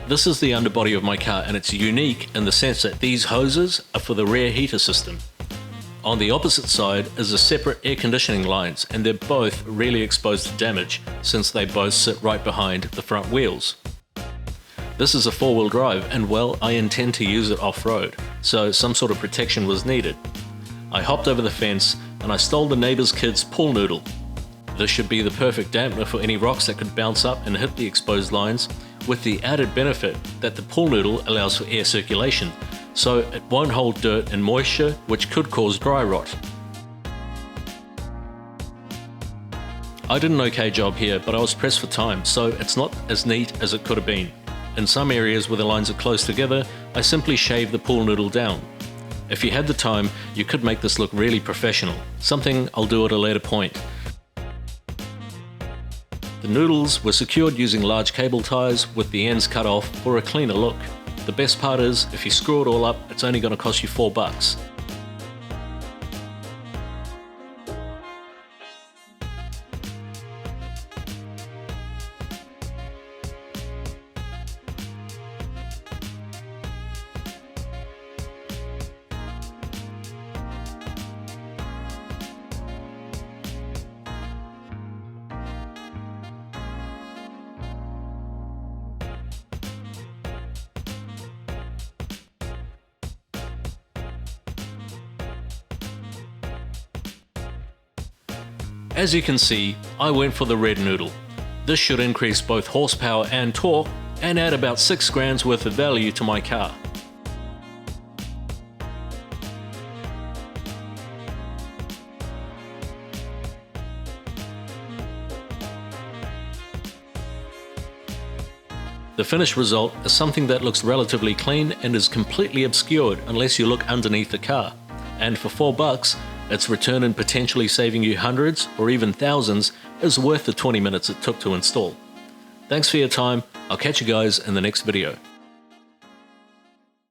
This is the underbody of my car, and it's unique in the sense that these hoses are for the rear heater system. On the opposite side is a separate air conditioning lines, and they're both really exposed to damage since they both sit right behind the front wheels. This is a four-wheel drive, and well, I intend to use it off-road, so some sort of protection was needed. I hopped over the fence and I stole the neighbor's kid's pool noodle. This should be the perfect dampener for any rocks that could bounce up and hit the exposed lines, with the added benefit that the pool noodle allows for air circulation, so it won't hold dirt and moisture, which could cause dry rot. I did an okay job here, but I was pressed for time, so it's not as neat as it could have been. In some areas where the lines are close together, I simply shaved the pool noodle down. If you had the time, you could make this look really professional, something I'll do at a later point. The noodles were secured using large cable ties with the ends cut off for a cleaner look. The best part is, if you screw it all up, it's only going to cost you $4. As you can see, I went for the red noodle. This should increase both horsepower and torque and add about 6 grand's worth of value to my car. The finished result is something that looks relatively clean and is completely obscured unless you look underneath the car. And for $4, its return in potentially saving you hundreds or even thousands is worth the 20 minutes it took to install. Thanks for your time. I'll catch you guys in the next video.